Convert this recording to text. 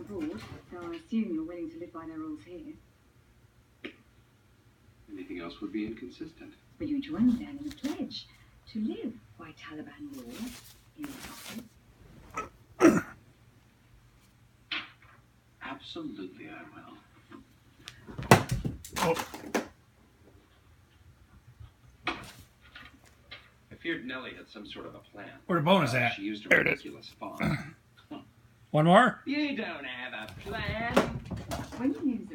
abroad, so I assume you're willing to live by their rules here. Anything else would be inconsistent. But you joined them in a pledge to live by Taliban law in the office. Absolutely, I will. Oh. I feared Nellie had some sort of a plan. Where the bonus at? She used a There it is. ridiculous font. One more? You don't have a plan. When you use